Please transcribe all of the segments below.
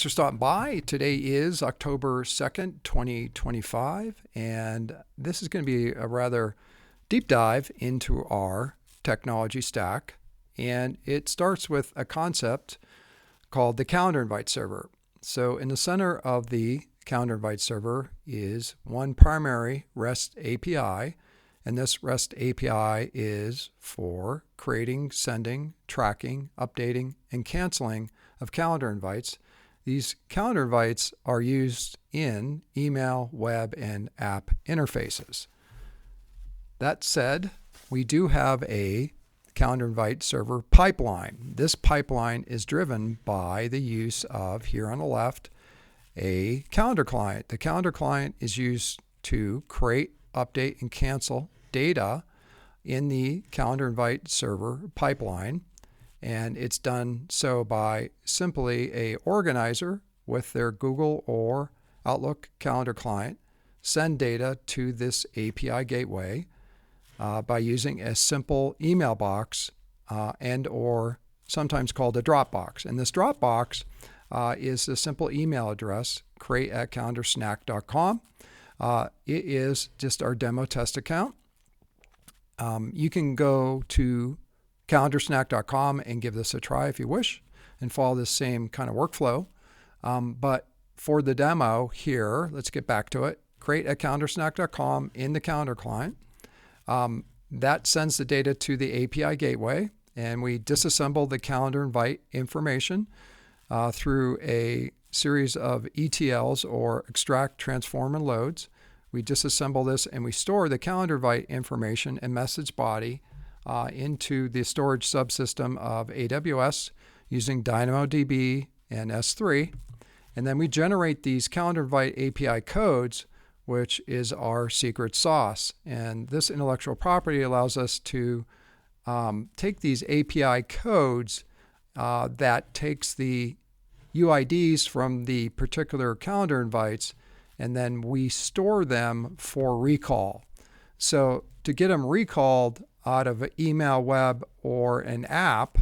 For stopping by. Today is October 2nd, 2025, and this is going to be a rather deep dive into our technology stack. And it starts with a concept called the calendar invite server. So in the center of the calendar invite server is one primary REST API, and this REST API is for creating, sending, tracking, updating, and canceling of calendar invites. These calendar invites are used in email, web, and app interfaces. That said, we do have a calendar invite server pipeline. This pipeline is driven by the use of, here on the left, a calendar client. The calendar client is used to create, update, and cancel data in the calendar invite server pipeline. And it's done so by simply a organizer with their Google or Outlook calendar client send data to this API gateway by using a simple email box and or sometimes called a Dropbox. And this Dropbox is a simple email address, create@calendarsnack.com. It is just our demo test account. You can go to calendarsnack.com and give this a try if you wish and follow this same kind of workflow. But for the demo here, let's get back to it. Create@calendarsnack.com in the calendar client. That sends the data to the API gateway, and we disassemble the calendar invite information through a series of ETLs or extract, transform, and loads. We disassemble this and we store the calendar invite information and message body into the storage subsystem of AWS using DynamoDB and S3. And then we generate these calendar invite API codes, which is our secret sauce. And this intellectual property allows us to take these API codes that takes the UIDs from the particular calendar invites, and then we store them for recall. So to get them recalled out of an email, web, or an app,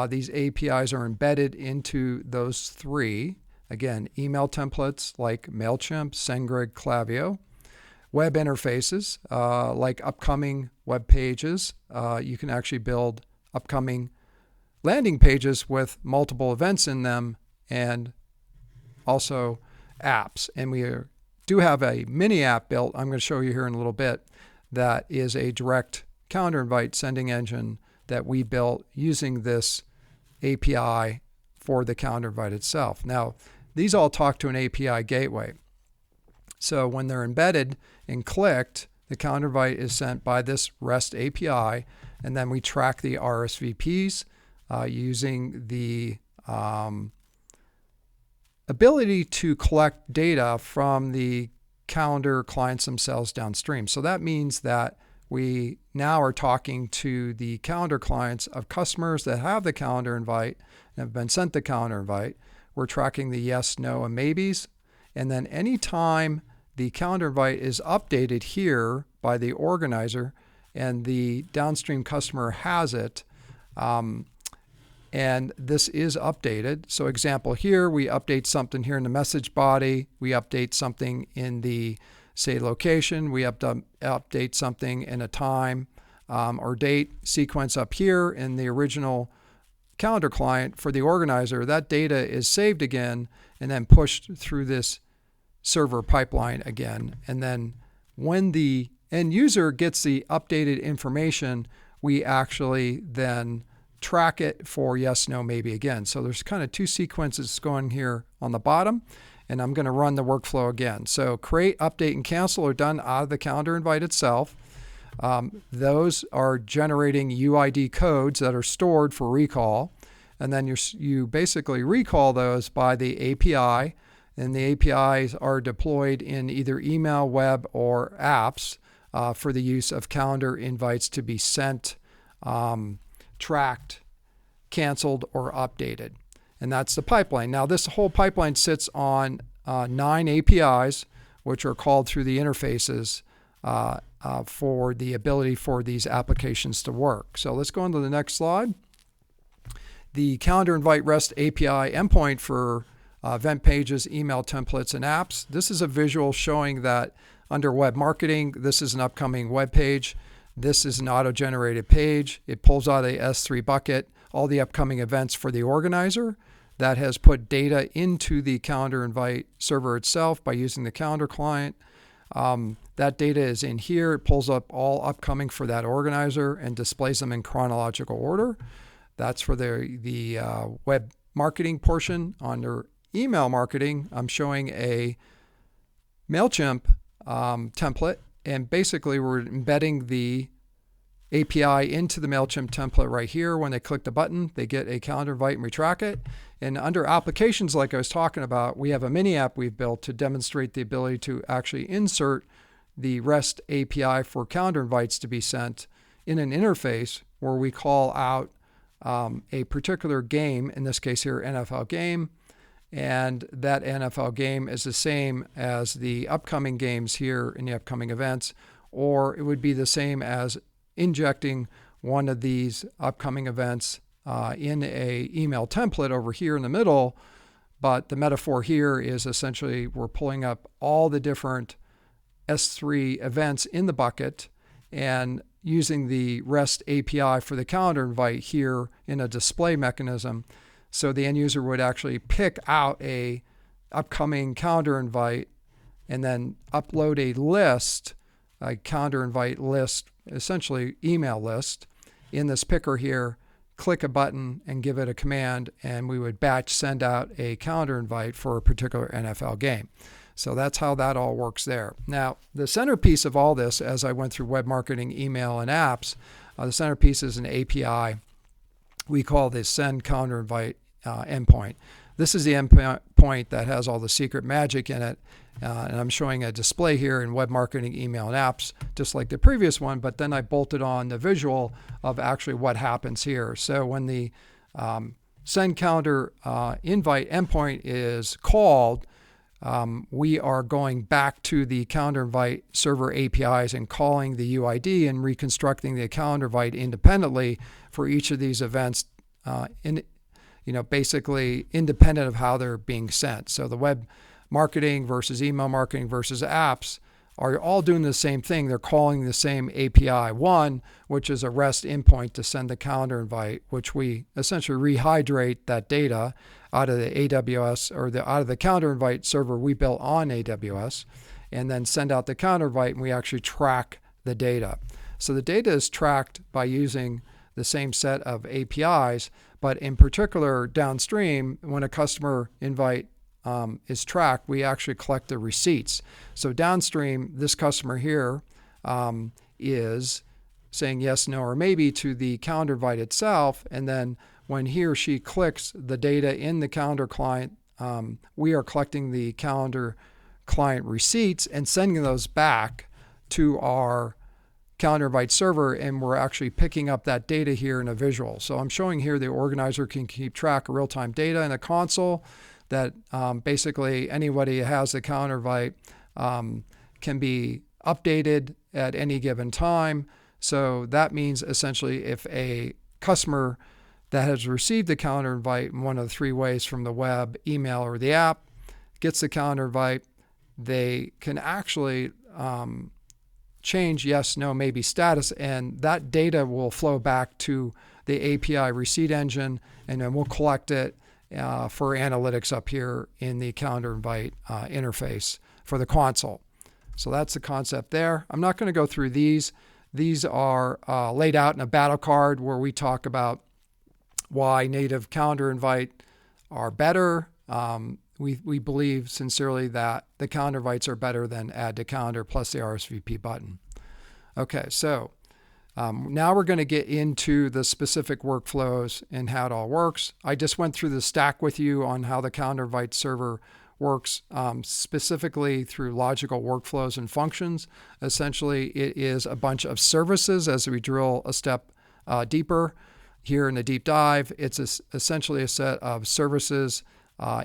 these APIs are embedded into those three. Again, email templates like MailChimp, SendGrid, Klaviyo. Web interfaces like upcoming web pages. You can actually build upcoming landing pages with multiple events in them, and also apps. And we do have a mini app built, I'm going to show you here in a little bit, that is a direct calendar invite sending engine that we built using this API for the calendar invite itself. Now, these all talk to an API gateway. So when they're embedded and clicked, the calendar invite is sent by this REST API, and then we track the RSVPs using the ability to collect data from the calendar clients themselves downstream. So that means that we now are talking to the calendar clients of customers that have the calendar invite and have been sent the calendar invite. We're tracking the yes, no, and maybes. And then anytime the calendar invite is updated here by the organizer and the downstream customer has it, and this is updated. So example here, we update something here in the message body. We update something in the, say, location. We update something in a time or date sequence up here in the original calendar client for the organizer. That data is saved again and then pushed through this server pipeline again. And then when the end user gets the updated information, we actually then track it for yes, no, maybe again. So there's kind of two sequences going here on the bottom, and I'm going to run the workflow again. So create, update, and cancel are done out of the calendar invite itself. Those are generating UID codes that are stored for recall, and then you basically recall those by the API, and the APIs are deployed in either email, web, or apps for the use of calendar invites to be sent, tracked, canceled, or updated. And that's the pipeline. Now, this whole pipeline sits on 9 APIs, which are called through the interfaces for the ability for these applications to work. So let's go on to the next slide. The calendar invite REST API endpoint for event pages, email templates, and apps. This is a visual showing that under web marketing, this is an upcoming web page. This is an auto-generated page. It pulls out a S3 bucket, all the upcoming events for the organizer. That has put data into the calendar invite server itself by using the calendar client. That data is in here. It pulls up all upcoming for that organizer and displays them in chronological order. That's for the web marketing portion. Under email marketing, I'm showing a MailChimp template, and basically we're embedding the API into the MailChimp template right here. When they click the button, they get a calendar invite and we track it. And under applications, like I was talking about, we have a mini app we've built to demonstrate the ability to actually insert the REST API for calendar invites to be sent in an interface where we call out a particular game, in this case here, NFL game. And that NFL game is the same as the upcoming games here in the upcoming events, or it would be the same as injecting one of these upcoming events in a email template over here in the middle. But the metaphor here is essentially we're pulling up all the different S3 events in the bucket and using the REST API for the calendar invite here in a display mechanism. So the end user would actually pick out a upcoming calendar invite and then upload a list, a calendar invite list, essentially email list, in this picker here, click a button and give it a command, and we would batch send out a calendar invite for a particular NFL game. So that's how that all works there. Now, the centerpiece of all this, as I went through web marketing, email, and apps, the centerpiece is an API we call the send calendar invite endpoint. This is the endpoint that has all the secret magic in it. And I'm showing a display here in web marketing, email, and apps, just like the previous one, but then I bolted on the visual of actually what happens here. So when the send calendar invite endpoint is called, we are going back to the calendar invite server APIs and calling the UID and reconstructing the calendar invite independently for each of these events basically independent of how they're being sent. So the web marketing versus email marketing versus apps are all doing the same thing. They're calling the same API. One, which is a REST endpoint to send the calendar invite, which we essentially rehydrate that data out of the AWS or out of the calendar invite server we built on AWS, and then send out the calendar invite, and we actually track the data. So the data is tracked by using the same set of APIs, but in particular downstream, when a customer invite is tracked, we actually collect the receipts. So downstream, this customer here is saying yes, no, or maybe to the calendar invite itself, and then when he or she clicks the data in the calendar client, we are collecting the calendar client receipts and sending those back to our calendar invite server, and we're actually picking up that data here in a visual. So I'm showing here the organizer can keep track of real-time data in a console that basically anybody who has the calendar invite can be updated at any given time. So that means essentially if a customer that has received the calendar invite in one of the three ways from the web, email, or the app gets the calendar invite, they can actually change yes, no, maybe status, and that data will flow back to the API receipt engine, and then we'll collect it for analytics up here in the calendar invite interface for the console. So that's the concept there. I'm not going to go through these. These are laid out in a battle card where we talk about why native calendar invite are better. We believe sincerely that the calendar invites are better than add to calendar plus the RSVP button. Okay, so now we're going to get into the specific workflows and how it all works. I just went through the stack with you on how the calendar invite server works, specifically through logical workflows and functions. Essentially, it is a bunch of services as we drill a step deeper. Here in the deep dive, it's essentially a set of services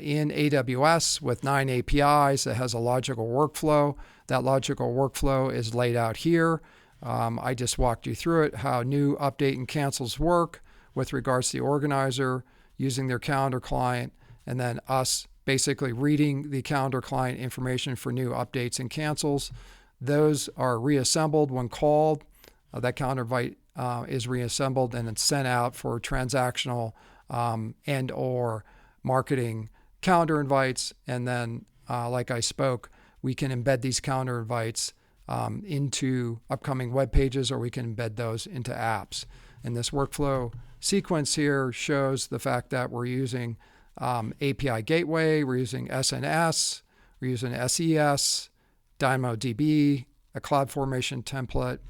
in AWS with 9 APIs that has a logical workflow. That logical workflow is laid out here. I just walked you through it, how new, update, and cancels work with regards to the organizer using their calendar client, and then us basically reading the calendar client information for new updates and cancels. Those are reassembled when called. That calendar invite is reassembled and it's sent out for transactional and or marketing calendar invites. And then, like I spoke, we can embed these calendar invites into upcoming web pages, or we can embed those into apps. And this workflow sequence here shows the fact that we're using API Gateway, we're using SNS, we're using SES, DynamoDB, a CloudFormation template.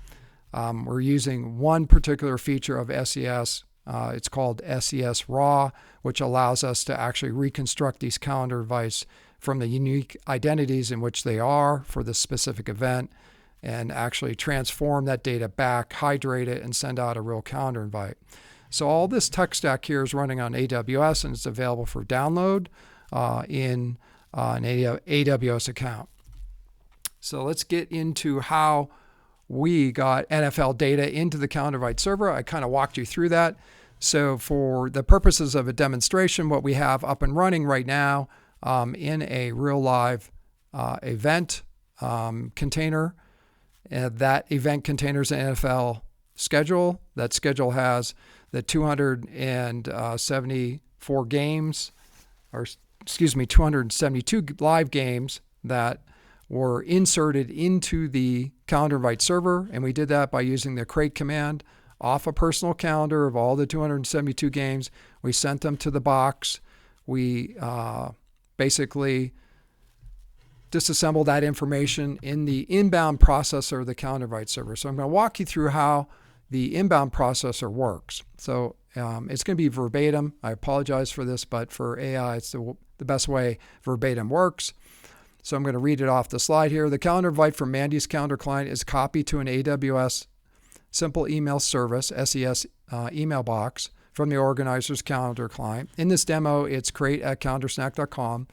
We're using one particular feature of SES. It's called SES Raw, which allows us to actually reconstruct these calendar invites from the unique identities in which they are for the specific event and actually transform that data back, hydrate it, and send out a real calendar invite. So all this tech stack here is running on AWS, and it's available for download in an AWS account. So let's get into how we got NFL data into the calendar invite server. I kind of walked you through that. So for the purposes of a demonstration, what we have up and running right now in a real live event container, that event containers an NFL schedule. That schedule has the 274 games, or 272 live games that were inserted into the calendar invite server. And we did that by using the create command off a personal calendar of all the 272 games. We sent them to the box. We basically disassemble that information in the inbound processor of the calendar invite server. So I'm going to walk you through how the inbound processor works. So it's going to be verbatim. I apologize for this, but for AI, it's the best way verbatim works. So I'm going to read it off the slide here. The calendar invite from Mandy's calendar client is copied to an AWS simple email service, SES email box from the organizer's calendar client. In this demo, it's create@calendarsnack.com.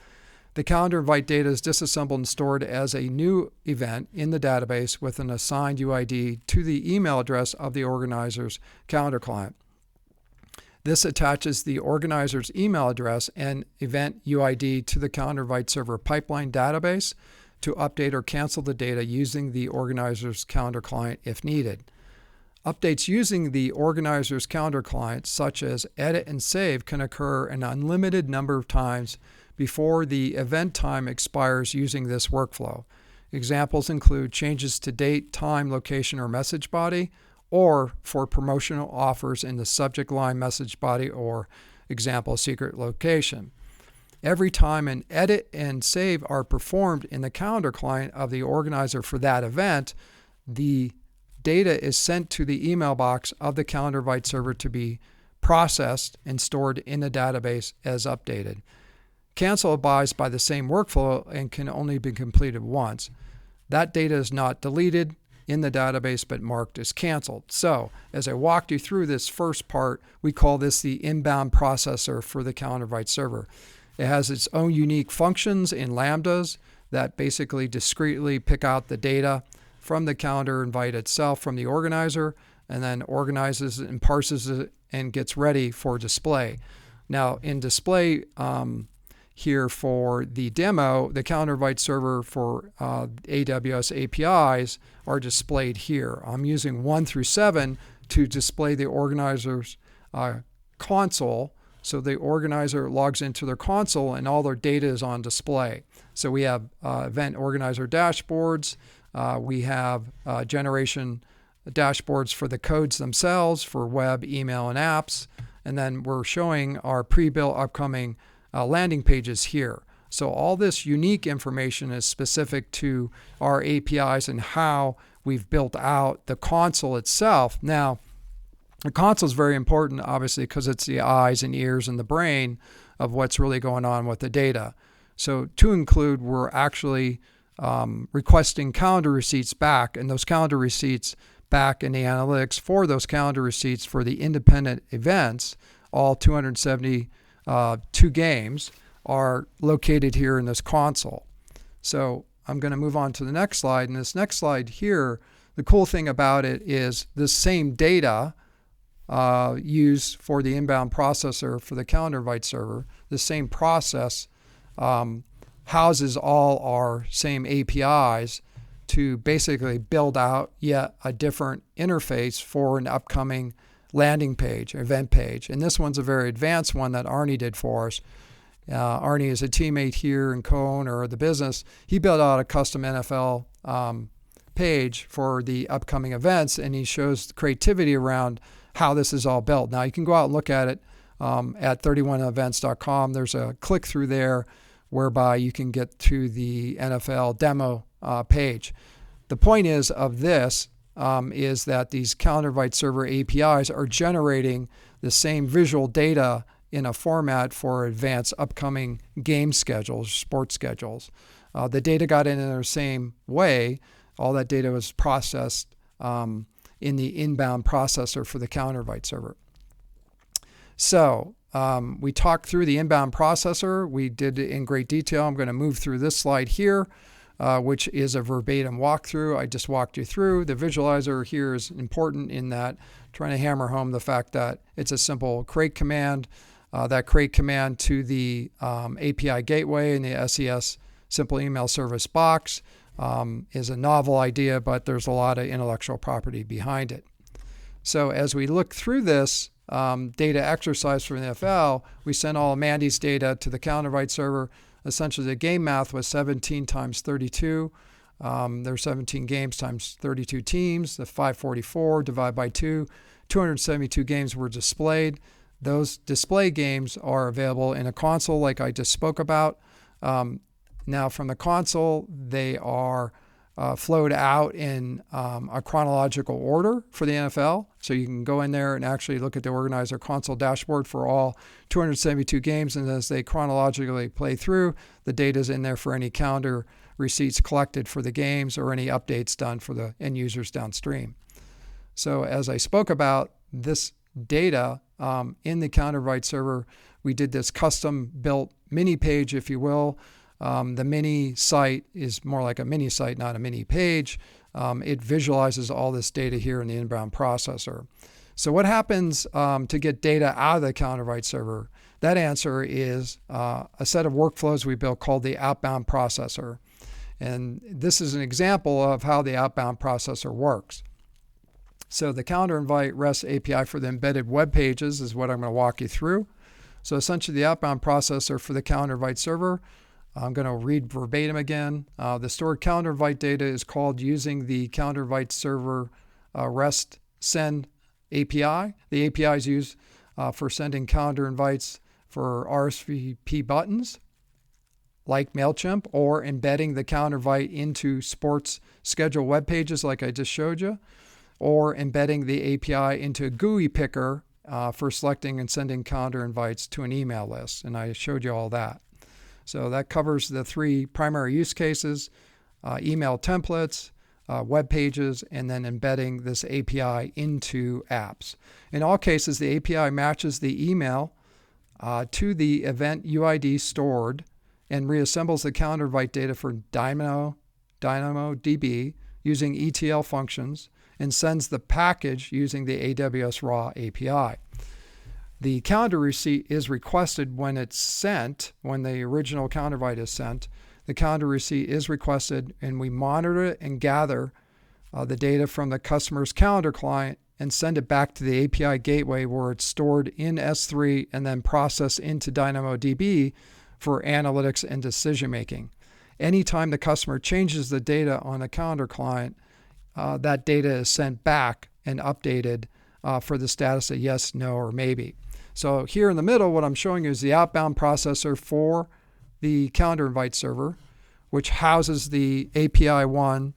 The calendar invite data is disassembled and stored as a new event in the database with an assigned UID to the email address of the organizer's calendar client. This attaches the organizer's email address and event UID to the calendar invite server pipeline database to update or cancel the data using the organizer's calendar client if needed. Updates using the organizer's calendar client, such as edit and save, can occur an unlimited number of times before the event time expires using this workflow. Examples include changes to date, time, location, or message body, or for promotional offers in the subject line, message body, or example, secret location. Every time an edit and save are performed in the calendar client of the organizer for that event, the data is sent to the email box of the calendar invite server to be processed and stored in the database as updated. Cancel abides by the same workflow and can only be completed once. That data is not deleted in the database but marked as canceled. So as I walked you through this first part, we call this the inbound processor for the calendar invite server. It has its own unique functions in Lambdas that basically discretely pick out the data from the calendar invite itself from the organizer, and then organizes and parses it and gets ready for display. Now in display here for the demo, the calendar invite server for AWS APIs are displayed here. I'm using 1 through 7 to display the organizer's console. So the organizer logs into their console and all their data is on display. So we have event organizer dashboards. We have generation dashboards for the codes themselves for web, email, and apps. And then we're showing our pre-built upcoming landing pages here. So all this unique information is specific to our APIs and how we've built out the console itself. Now, the console is very important, obviously, because it's the eyes and ears and the brain of what's really going on with the data. So to include, we're actually requesting calendar receipts back, and those calendar receipts back in the analytics for those calendar receipts for the independent events, all 272 games, are located here in this console. So I'm going to move on to the next slide. And this next slide here, the cool thing about it is the same data used for the inbound processor for the calendar invite server, the same process houses all our same APIs to basically build out yet a different interface for an upcoming landing page, event page. And this one's a very advanced one that Arnie did for us. Arnie is a teammate here and co-owner of the business. He built out a custom NFL page for the upcoming events, and he shows creativity around how this is all built. Now, you can go out and look at it at 31events.com. There's a click through there whereby you can get to the NFL demo page. The point is of this is that these calendar invite server APIs are generating the same visual data in a format for advanced upcoming game schedules, sports schedules. The data got in the same way. All that data was processed in the inbound processor for the calendar invite server. So we talked through the inbound processor. We did it in great detail. I'm going to move through this slide here, which is a verbatim walkthrough. I just walked you through. The visualizer here is important in that trying to hammer home the fact that it's a simple create command. That create command to the API gateway in the SES simple email service box is a novel idea, but there's a lot of intellectual property behind it. So as we look through this data exercise from the NFL, we sent all of Mandy's data to the calendar invite server. Essentially, the game math was 17 times 32. There's 17 games times 32 teams. The 544 divided by 2. 272 games were displayed. Those display games are available in a console like I just spoke about. Now from the console, they are flowed out in a chronological order for the NFL. So you can go in there and actually look at the organizer console dashboard for all 272 games. And as they chronologically play through, the data is in there for any calendar receipts collected for the games or any updates done for the end users downstream. So as I spoke about this data in the calendar invite server, we did this custom built mini page, if you will. The mini site is more like a mini site, not a mini page. It visualizes all this data here in the inbound processor. So what happens to get data out of the calendar invite server? That answer is a set of workflows we built called the outbound processor. And this is an example of how the outbound processor works. So the calendar invite REST API for the embedded web pages is what I'm going to walk you through. So essentially the outbound processor for the calendar invite server, I'm going to read verbatim again. The stored calendar invite data is called using the calendar invite server REST send API. The API is used for sending calendar invites for RSVP buttons like MailChimp, or embedding the calendar invite into sports schedule web pages like I just showed you, or embedding the API into a GUI picker for selecting and sending calendar invites to an email list. And I showed you all that. So that covers the three primary use cases: email templates, web pages, and then embedding this API into apps. In all cases, the API matches the email to the event UID stored and reassembles the calendar invite data for DynamoDB using ETL functions and sends the package using the AWS Raw API. The calendar receipt is requested when it's sent, when the original calendar invite is sent. The calendar receipt is requested, and we monitor it and gather the data from the customer's calendar client and send it back to the API gateway where it's stored in S3 and then processed into DynamoDB for analytics and decision making. Anytime the customer changes the data on the calendar client, that data is sent back and updated for the status of yes, no, or maybe. So here in the middle, what I'm showing you is the outbound processor for the calendar invite server, which houses the API1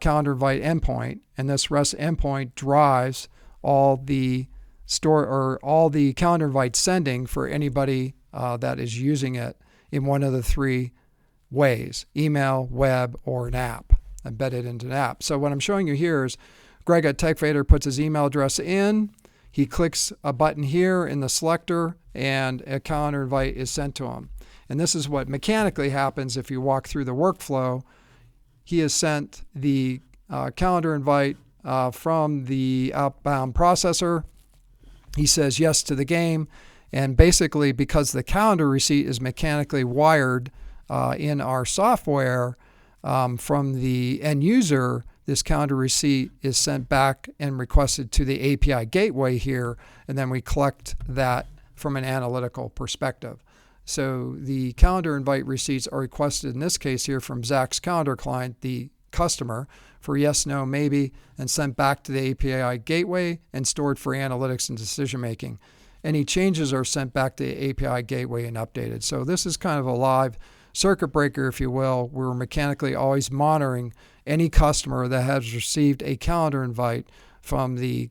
calendar invite endpoint, and this REST endpoint drives all the calendar invite sending for anybody that is using it in one of the three ways: email, web, or an app, embedded into an app. So what I'm showing you here is Greg at TechVader puts his email address in. He clicks a button here in the selector, and a calendar invite is sent to him. And this is what mechanically happens if you walk through the workflow. He has sent the calendar invite from the outbound processor. He says yes to the game, And basically, because the calendar receipt is mechanically wired in our software from the end user, this calendar receipt is sent back and requested to the API gateway here, and then we collect that from an analytical perspective. So the calendar invite receipts are requested in this case here from Zach's calendar client, the customer, for yes, no, maybe, and sent back to the API gateway and stored for analytics and decision making. Any changes are sent back to the API gateway and updated. So this is kind of a live circuit breaker, if you will. We're mechanically always monitoring any customer that has received a calendar invite from the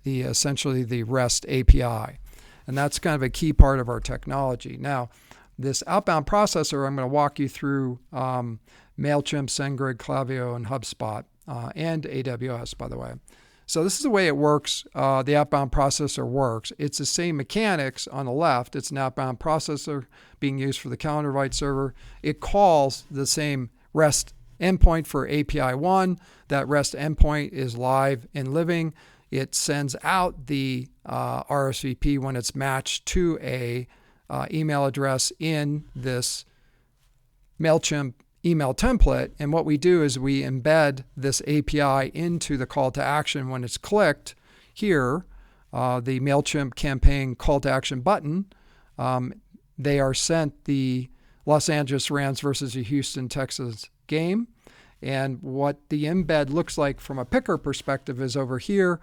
essentially the REST API. And that's kind of a key part of our technology. Now, this outbound processor, I'm going to walk you through MailChimp, SendGrid, Klaviyo, and HubSpot, and AWS, by the way. So this is the way it works. The outbound processor works. It's the same mechanics on the left. It's an outbound processor being used for the calendar invite server. It calls the same REST endpoint for API 1. That REST endpoint is live and living. It sends out the RSVP when it's matched to a email address in this MailChimp email template. And what we do is we embed this API into the call to action when it's clicked here, the MailChimp campaign call to action button. They are sent the Los Angeles Rams versus the Houston Texans game. And what the embed looks like from a picker perspective is over here.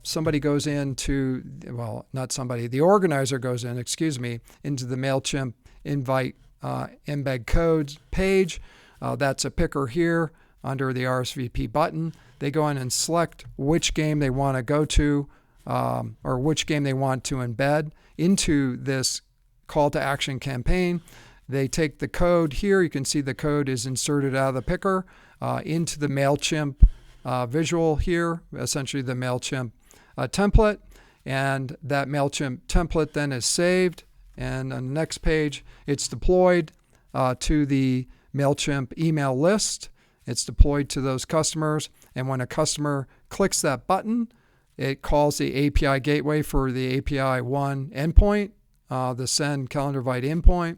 Somebody goes into, well, not somebody, the organizer goes in, into the MailChimp invite embed codes page. That's a picker here under the RSVP button. They go in and select which game they want to go to or which game they want to embed into this call to action campaign. They take the code here. You can see the code is inserted out of the picker into the MailChimp visual here, essentially the MailChimp template. And that MailChimp template then is saved. And on the next page, it's deployed to the MailChimp email list. It's deployed to those customers. And when a customer clicks that button, it calls the API gateway for the API 1 endpoint, the send calendar invite endpoint,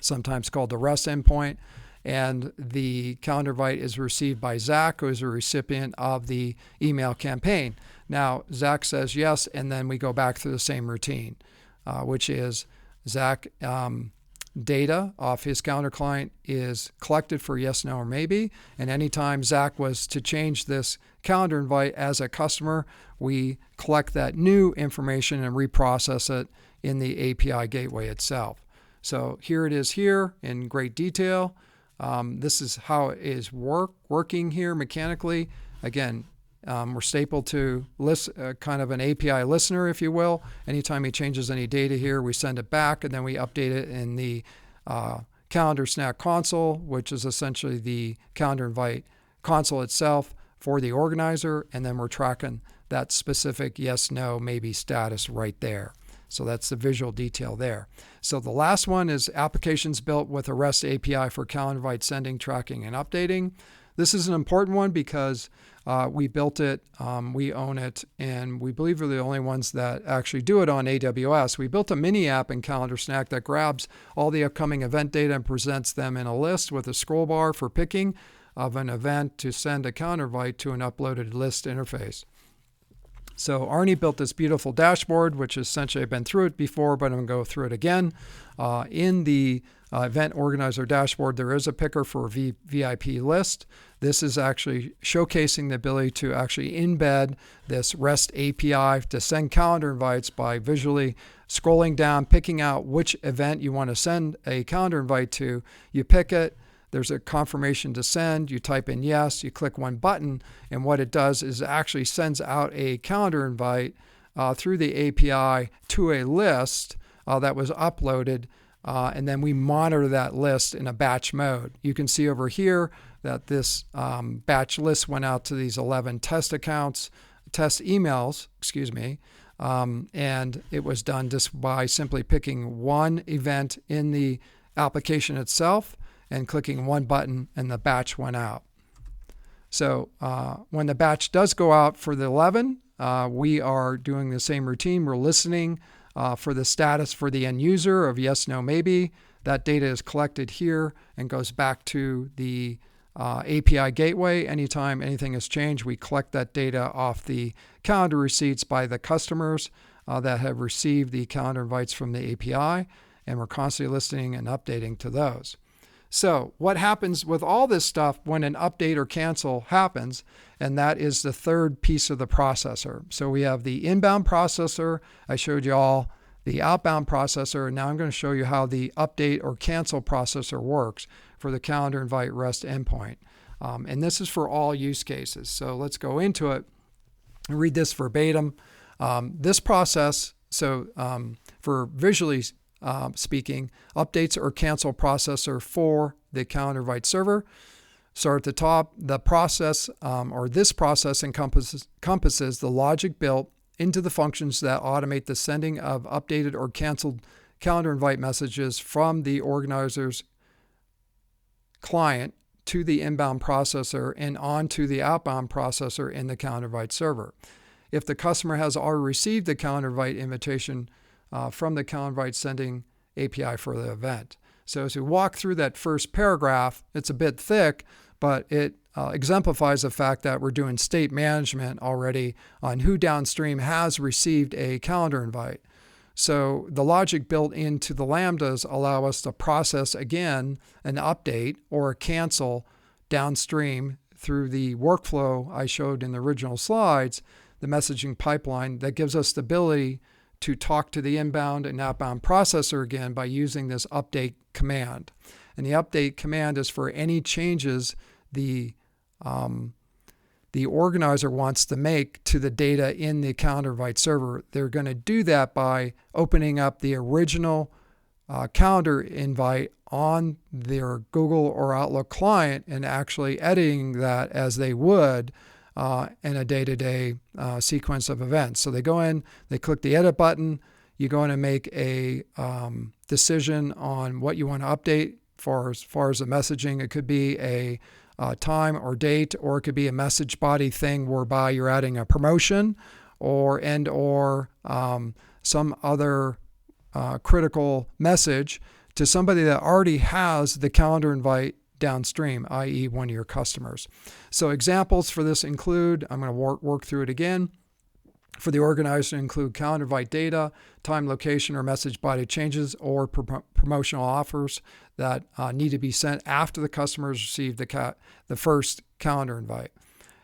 sometimes called the REST endpoint. And the calendar invite is received by Zach, who is a recipient of the email campaign. Now, Zach says yes, and then we go back through the same routine, which is Zach data off his calendar client is collected for yes, no, or maybe. And anytime Zach was to change this calendar invite as a customer, we collect that new information and reprocess it in the API gateway itself. So here it is here in great detail. This is how it is working here mechanically. Again, we're stapled to kind of an API listener, if you will. Anytime he changes any data here, we send it back, and then we update it in the Calendar Snack console, which is essentially the calendar invite console itself for the organizer, and then we're tracking that specific yes, no, maybe status right there. So that's the visual detail there. So the last one is applications built with a REST API for calendar invite sending, tracking, and updating. This is an important one because we built it, we own it, and we believe we're the only ones that actually do it on AWS. We built a mini app in Calendar Snack that grabs all the upcoming event data and presents them in a list with a scroll bar for picking of an event to send a calendar invite to an uploaded list interface. So Arnie built this beautiful dashboard, which essentially I've been through it before, but I'm going to go through it again. In the event organizer dashboard, there is a picker for a VIP list. This is actually showcasing the ability to actually embed this REST API to send calendar invites by visually scrolling down, picking out which event you want to send a calendar invite to. You pick it. There's a confirmation to send. You type in yes, you click one button, and what it does is it actually sends out a calendar invite through the API to a list that was uploaded, and then we monitor that list in a batch mode. You can see over here that this batch list went out to these 11 test emails, and it was done just by simply picking one event in the application itself and clicking one button, and the batch went out. So when the batch does go out for the 11, we are doing the same routine. We're listening for the status for the end user of yes, no, maybe. That data is collected here and goes back to the API gateway. Anytime anything has changed, we collect that data off the calendar receipts by the customers that have received the calendar invites from the API, and we're constantly listening and updating to those. So what happens with all this stuff when an update or cancel happens? And that is the third piece of the processor. So we have the inbound processor. I showed you all the outbound processor. And now I'm going to show you how the update or cancel processor works for the calendar invite REST endpoint. And this is for all use cases. So let's go into it and read this verbatim. This process, for visually speaking, updates or cancel processor for the calendar invite server. Start at the top. The process or this process encompasses the logic built into the functions that automate the sending of updated or canceled calendar invite messages from the organizer's client to the inbound processor and onto the outbound processor in the calendar invite server. If the customer has already received the calendar invite invitation from the calendar invite sending API for the event. So as we walk through that first paragraph, it's a bit thick, but it exemplifies the fact that we're doing state management already on who downstream has received a calendar invite. So the logic built into the Lambdas allow us to process again an update or a cancel downstream through the workflow I showed in the original slides, the messaging pipeline that gives us the ability to talk to the inbound and outbound processor again by using this update command. And the update command is for any changes the organizer wants to make to the data in the calendar invite server. They're going to do that by opening up the original calendar invite on their Google or Outlook client and actually editing that as they would in a day-to-day sequence of events. So they go in, they click the edit button, you go in and make a decision on what you want to update as far as the messaging. It could be a time or date, or it could be a message body thing whereby you're adding a promotion or some other critical message to somebody that already has the calendar invite downstream, i.e. one of your customers. So examples for this include, I'm going to work through it again. For the organizer, include calendar invite data, time, location, or message body changes, or promotional offers that need to be sent after the customer has received the first calendar invite.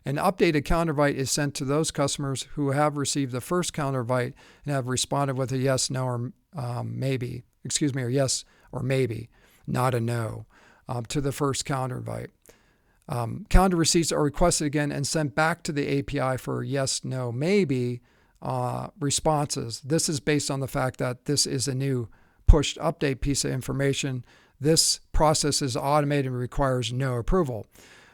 An updated calendar invite is sent to those customers who have received the first calendar invite and have responded with a yes, no, or maybe. Or yes or maybe, not a no, to the first calendar invite. Calendar receipts are requested again and sent back to the API for yes, no, maybe responses. This is based on the fact that this is a new pushed update piece of information. This process is automated and requires no approval.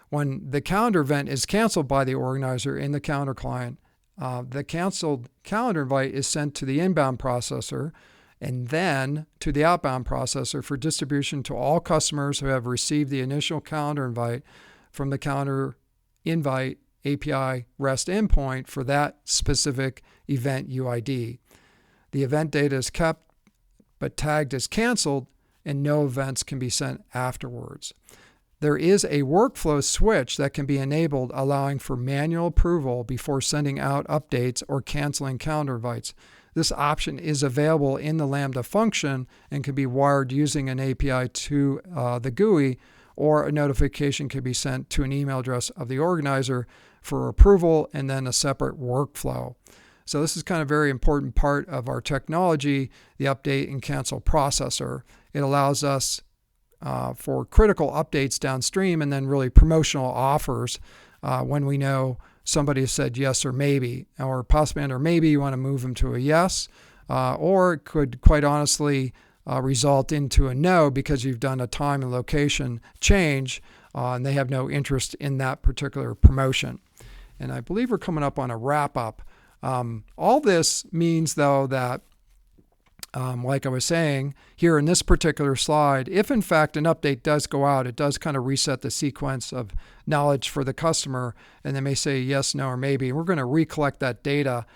When the calendar event is canceled by the organizer in the calendar client, the canceled calendar invite is sent to the inbound processor and then to the outbound processor for distribution to all customers who have received the initial calendar invite from the calendar invite API REST endpoint for that specific event UID. The event data is kept but tagged as canceled, and no events can be sent afterwards. There is a workflow switch that can be enabled, allowing for manual approval before sending out updates or canceling calendar invites. This option is available in the Lambda function and can be wired using an API to the GUI, or a notification can be sent to an email address of the organizer for approval and then a separate workflow. So this is kind of a very important part of our technology, the update and cancel processor. It allows us for critical updates downstream and then really promotional offers when we know somebody has said yes or maybe, or possibly or maybe you want to move them to a yes, or it could quite honestly result into a no because you've done a time and location change and they have no interest in that particular promotion. And I believe we're coming up on a wrap up. All this means though that like I was saying here in this particular slide, if in fact an update does go out, it does kind of reset the sequence of knowledge for the customer, and they may say yes, no, or maybe. We're going to recollect that data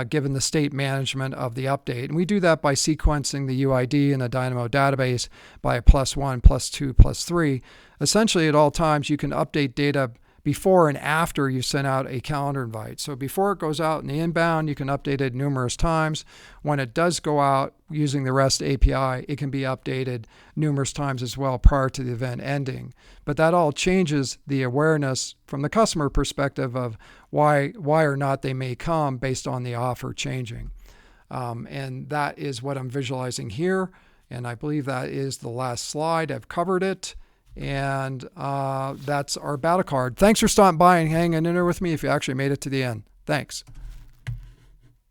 given the state management of the update. And we do that by sequencing the UID in the Dynamo database by a +1, +2, +3. Essentially, at all times, you can update data before and after you send out a calendar invite. So before it goes out in the inbound, you can update it numerous times. When it does go out using the REST API, it can be updated numerous times as well prior to the event ending. But that all changes the awareness from the customer perspective of why or not they may come based on the offer changing. And that is what I'm visualizing here. And I believe that is the last slide. I've covered it. And that's our battle card. Thanks for stopping by and hanging in there with me if you actually made it to the end. Thanks.